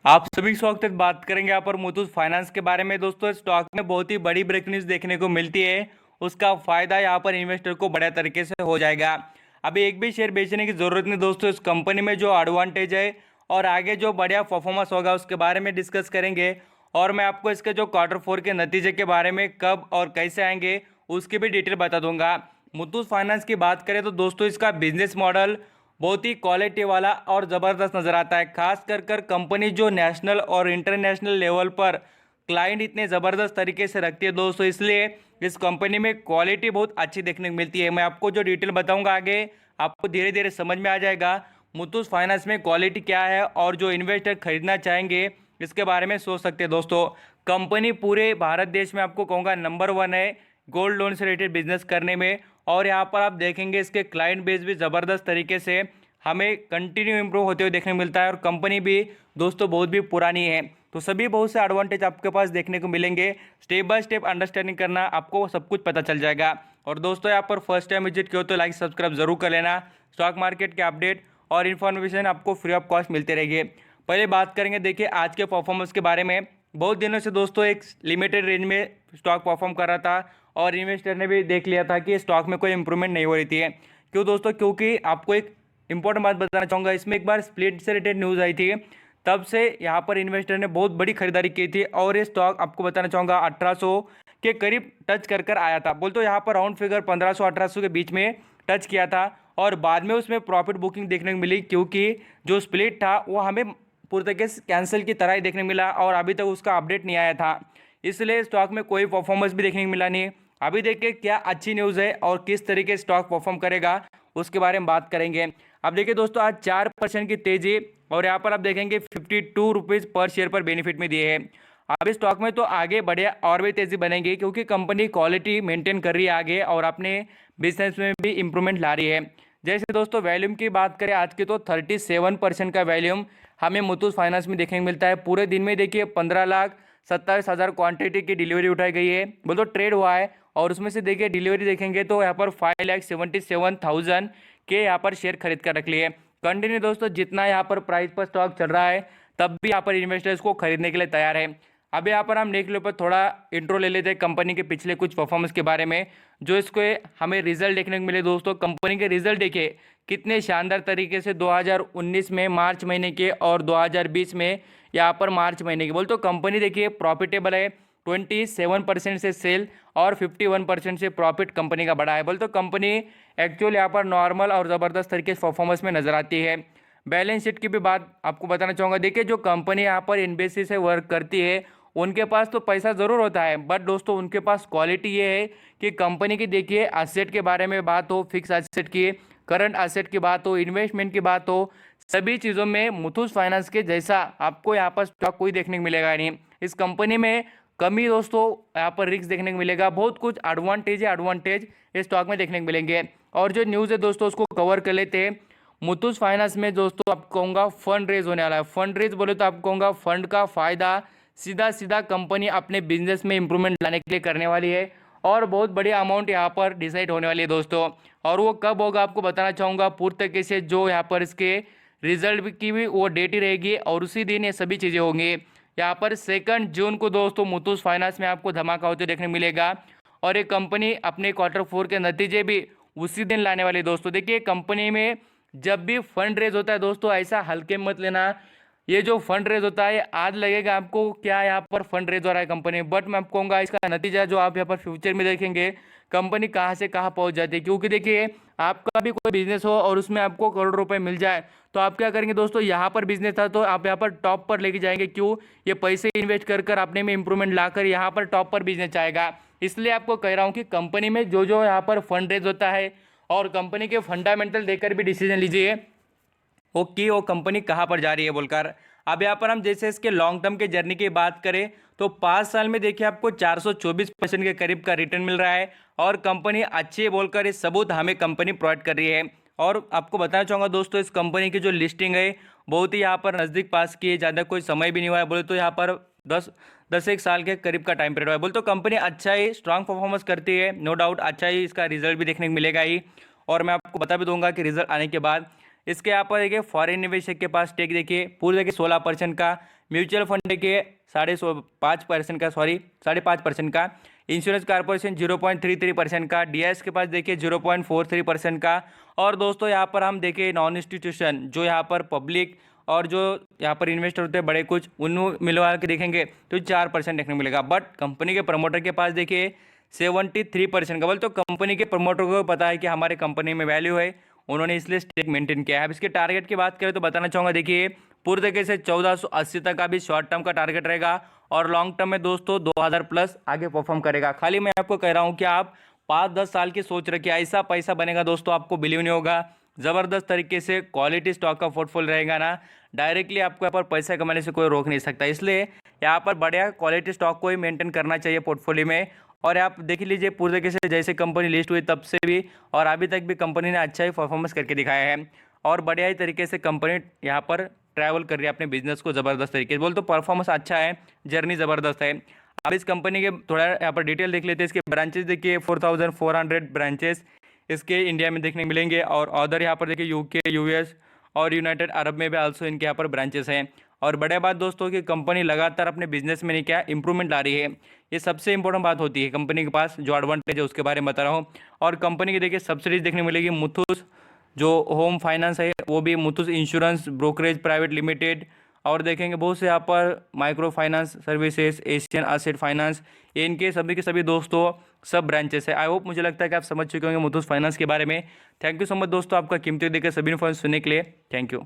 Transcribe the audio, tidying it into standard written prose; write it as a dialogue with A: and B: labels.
A: आप सभी स्वागत है। बात करेंगे यहाँ पर मुथूट फाइनेंस के बारे में। दोस्तों स्टॉक में बहुत ही बड़ी ब्रेक न्यूज़ देखने को मिलती है। उसका फायदा यहाँ पर इन्वेस्टर को बड़े तरीके से हो जाएगा। अभी एक भी शेयर बेचने की जरूरत नहीं दोस्तों। इस कंपनी में जो एडवांटेज है और आगे जो बढ़िया परफॉर्मेंस होगा उसके बारे में डिस्कस करेंगे। और मैं आपको इसके जो Q4 के नतीजे के बारे में कब और कैसे आएंगे उसकी भी डिटेल बता दूंगा। मुथूट फाइनेंस की बात करें तो दोस्तों इसका बिजनेस मॉडल बहुत ही क्वालिटी वाला और ज़बरदस्त नज़र आता है। खास कर कंपनी जो नेशनल और इंटरनेशनल लेवल पर क्लाइंट इतने ज़बरदस्त तरीके से रखती है दोस्तों, इसलिए इस कंपनी में क्वालिटी बहुत अच्छी देखने को मिलती है। मैं आपको जो डिटेल बताऊंगा आगे आपको धीरे धीरे समझ में आ जाएगा मुथूट फाइनेंस में क्वालिटी क्या है और जो इन्वेस्टर खरीदना चाहेंगे इसके बारे में सोच सकते हैं। दोस्तों कंपनी पूरे भारत देश में आपको कहूँगा नंबर 1 है गोल्ड लोन से रिलेटेड बिजनेस करने में। और यहाँ पर आप देखेंगे इसके क्लाइंट बेस भी ज़बरदस्त तरीके से हमें कंटिन्यू इम्प्रूव होते हुए देखने को मिलता है। और कंपनी भी दोस्तों बहुत भी पुरानी है, तो सभी बहुत से एडवांटेज आपके पास देखने को मिलेंगे। स्टेप बाय स्टेप अंडरस्टैंडिंग करना आपको सब कुछ पता चल जाएगा। और दोस्तों यहाँ पर फर्स्ट टाइम विजिट किया तो लाइक सब्सक्राइब जरूर कर लेना। स्टॉक मार्केट के अपडेट और इन्फॉर्मेशन आपको फ्री ऑफ कॉस्ट मिलते रहेंगे। पहले बात करेंगे देखिए आज के परफॉर्मेंस के बारे में। बहुत दिनों से दोस्तों एक लिमिटेड रेंज में स्टॉक परफॉर्म कर रहा था और इन्वेस्टर ने भी देख लिया था कि स्टॉक में कोई इंप्रूवमेंट नहीं हो रही थी। क्यों दोस्तों? क्योंकि आपको एक इंपॉर्टेंट बात बताना चाहूँगा। इसमें एक बार स्प्लिट से रिलेटेड न्यूज़ आई थी, तब से यहाँ पर इन्वेस्टर ने बहुत बड़ी खरीदारी की थी और ये स्टॉक आपको बताना चाहूँगा 1800 के करीब टच कर आया था। बोल तो यहाँ पर राउंड फिगर 1500-1800 के बीच में टच किया था और बाद में उसमें प्रॉफिट बुकिंग देखने को मिली, क्योंकि जो स्प्लिट था वो हमें पूरी तरीके से कैंसिल की तरह ही देखने को मिला और अभी तक उसका अपडेट नहीं आया था, इसलिए स्टॉक में कोई परफॉर्मेंस भी देखने को मिला नहीं। अभी देखिए क्या अच्छी न्यूज़ है और किस तरीके से स्टॉक परफॉर्म करेगा उसके बारे में बात करेंगे। अब देखिए दोस्तों आज 4% की तेजी और यहाँ पर आप देखेंगे 52 रुपीज़ पर शेयर पर बेनिफिट में दिए हैं। अब इस स्टॉक में तो आगे बढ़िया और भी तेजी बनेगी, क्योंकि कंपनी क्वालिटी मेंटेन कर रही है आगे और अपने बिजनेस में भी इंप्रूवमेंट ला रही है। जैसे दोस्तों वैल्यूम की बात करें आज की तो 37% का वैल्यूम हमें मुथूट फाइनेंस में देखने को मिलता है। पूरे दिन में देखिए 15,27,000 क्वांटिटी की डिलीवरी उठाई गई है, बोल तो ट्रेड हुआ है। और उसमें से देखिए डिलीवरी देखेंगे तो यहाँ पर 5,77,000 के यहाँ पर शेयर खरीद कर रख लिए। कंटिन्यू दोस्तों जितना यहाँ पर प्राइस पर स्टॉक चल रहा है तब भी यहाँ पर इन्वेस्टर्स को खरीदने के लिए तैयार है। अब यहाँ पर हम नेक्स्ट लेवल पर थोड़ा इंट्रो ले लेते हैं कंपनी के पिछले कुछ परफॉर्मेंस के बारे में, जो इसको हमें रिजल्ट देखने को मिले। दोस्तों कंपनी के रिजल्ट देखिए कितने शानदार तरीके से 2019 में मार्च महीने के और 2020 में यहाँ पर मार्च महीने के। बोल तो कंपनी देखिए प्रॉफिटेबल है, 27% से सेल और 51% से प्रॉफिट कंपनी का बढ़ा है। बोल तो कंपनी एक्चुअल यहाँ पर नॉर्मल और ज़बरदस्त तरीके से परफॉर्मेंस में नजर आती है। बैलेंस शीट की भी बात आपको बताना चाहूँगा। देखिए जो कंपनी यहाँ पर इन्वेस्टी से वर्क करती है उनके पास तो पैसा ज़रूर होता है, बट दोस्तों उनके पास क्वालिटी ये है कि कंपनी की देखिए एसेट के बारे में बात हो, फिक्स एसेट की, करंट एसेट की बात हो, इन्वेस्टमेंट की बात हो, सभी चीज़ों में मुथूट फाइनेंस के जैसा आपको यहाँ पर स्टॉक कोई देखने को मिलेगा नहीं। इस कंपनी में कमी दोस्तों यहाँ पर रिस्क देखने को मिलेगा, बहुत कुछ एडवांटेज इस स्टॉक में देखने को मिलेंगे। और जो न्यूज़ है दोस्तों उसको कवर कर लेते हैं। मुथूट फाइनेंस में दोस्तों आपको कहूँगा फंड रेज होने वाला है। फंड रेज बोले तो आपको कहूँगा फंड का फायदा सीधा कंपनी अपने बिजनेस में इंप्रूवमेंट लाने के लिए करने वाली है और बहुत बड़ी अमाउंट यहाँ पर डिसाइड होने वाली है दोस्तों। और वो कब होगा आपको बताना चाहूँगा पूरी तरीके से। जो यहाँ पर इसके रिजल्ट की भी वो डेट ही रहेगी और उसी दिन ये सभी चीज़ें होंगी। यहाँ पर 2 जून को दोस्तों मुथूट फाइनेंस में आपको धमाका होते देखने मिलेगा और ये कंपनी अपने Q4 के नतीजे भी उसी दिन लाने वाली है दोस्तों। देखिए कंपनी में जब भी फंड रेज होता है दोस्तों ऐसा हल्के मत लेना। ये जो फंड रेज होता है आज लगेगा आपको क्या यहाँ पर फंड रेज हो रहा है कंपनी, बट मैं आपको कहूँगा इसका नतीजा जो आप यहाँ पर फ्यूचर में देखेंगे कंपनी कहाँ से कहाँ पहुँच जाती है। क्योंकि देखिए आपका भी कोई बिजनेस हो और उसमें आपको करोड़ रुपए मिल जाए तो आप क्या करेंगे दोस्तों, यहाँ पर बिजनेस था तो आप यहाँ पर टॉप पर लेके जाएंगे। क्यों? ये पैसे इन्वेस्ट कर अपने में इंप्रूवमेंट लाकर यहाँ पर टॉप पर बिजनेस आएगा। इसलिए आपको कह रहा हूँ कि कंपनी में जो जो यहाँ पर फंड रेज होता है और कंपनी के फंडामेंटल देखकर भी डिसीजन लीजिए वो कंपनी कहाँ पर जा रही है बोलकर। अब यहाँ पर हम जैसे इसके लॉन्ग टर्म के जर्नी की बात करें तो 5 साल में देखिए आपको 424% के करीब का रिटर्न मिल रहा है और कंपनी अच्छी है बोलकर इस सबूत हमें कंपनी प्रोवाइड कर रही है। और आपको बताना चाहूँगा दोस्तों इस कंपनी की जो लिस्टिंग है बहुत ही यहाँ पर नज़दीक पास की है, ज़्यादा कोई समय भी नहीं हुआ है। बोले तो यहाँ पर 10 एक साल के करीब का टाइम पीरियड हुआ है। बोले तो कंपनी अच्छा ही स्ट्रांग परफॉर्मेंस करती है, नो डाउट अच्छा ही इसका रिजल्ट भी देखने को मिलेगा ही। और मैं आपको बता भी दूंगा कि रिजल्ट आने के बाद इसके यहाँ पर देखिए फॉरेन निवेशक के पास स्टेक देखिए पूरे देखिए 16% का, म्यूचुअल फंड देखिए 5.5% का, 5.5% का, इंश्योरेंस कॉर्पोरेशन 0.33% का, डीआईएस के पास देखिए 0.43% का। और दोस्तों यहाँ पर हम देखें नॉन इंस्टीट्यूशन जो यहाँ पर पब्लिक और जो यहाँ पर इन्वेस्टर होते हैं बड़े कुछ, उन मिलवा के देखेंगे तो 4% देखने को मिलेगा। बट कंपनी के प्रमोटर के पास देखिए 73% का। बोल तो कंपनी के प्रमोटर को पता है कि हमारे कंपनी में वैल्यू है, उन्होंने इसलिए स्टेक मेंटेन किया है। अब इसके टारगेट की बात करें तो बताना चाहूँगा देखिए पूरे तरीके से 1480 तक का भी शॉर्ट टर्म का टारगेट रहेगा और लॉन्ग टर्म में दोस्तों 2000 प्लस आगे परफॉर्म करेगा। खाली मैं आपको कह रहा हूँ कि आप 5-10 साल की सोच रखिए, ऐसा पैसा बनेगा दोस्तों आपको बिलीव नहीं होगा। ज़बरदस्त तरीके से क्वालिटी स्टॉक का पोर्टफोलियो रहेगा ना, डायरेक्टली आपको यहाँ पर पैसा कमाने से कोई रोक नहीं सकता। इसलिए यहाँ पर बढ़िया क्वालिटी स्टॉक को ही मेंटेन करना चाहिए पोर्टफोलियो में। और आप देख लीजिए पूरे तरीके से जैसे कंपनी लिस्ट हुई तब से भी और अभी तक भी कंपनी ने अच्छा ही परफॉर्मेंस करके दिखाया है और बढ़िया ही तरीके से कंपनी यहाँ पर ट्रैवल कर रही है अपने बिजनेस को ज़बरदस्त तरीके से। बोल तो परफॉर्मेंस अच्छा है, जर्नी ज़बरदस्त है। अब इस कंपनी के थोड़ा यहाँ पर डिटेल देख लेते हैं। इसके ब्रांचेस देखिए 4400 ब्रांचेस इसके इंडिया में देखने मिलेंगे और अदर यहाँ पर देखिए यूके, यूएस और यूनाइटेड अरब में भी आल्सो इनके यहाँ पर ब्रांचेस हैं। और बड़े बात दोस्तों कि कंपनी लगातार अपने बिजनेस में नहीं क्या इंप्रूवमेंट ला रही है, ये सबसे इंपॉर्टेंट बात होती है कंपनी के पास जो एडवांटेज है उसके बारे में बता रहा हूँ। और कंपनी की देखिए सब्सिडीज देखने मिलेगी, मुथूस जो होम फाइनेंस है वो भी, मुथूस इंश्योरेंस ब्रोकरेज प्राइवेट लिमिटेड, और देखेंगे बहुत से यहाँ पर micro finance services, Asian asset finance, ये इनके सभी के सभी दोस्तों सब ब्रांचेस है। आई होप मुझे लगता है कि आप समझ चुके होंगे मुथूस फाइनेंस के बारे में। थैंक यू सो मच दोस्तों आपका कीमती देकर सभी इन्फॉर्मेशन सुनने के लिए। Thank you.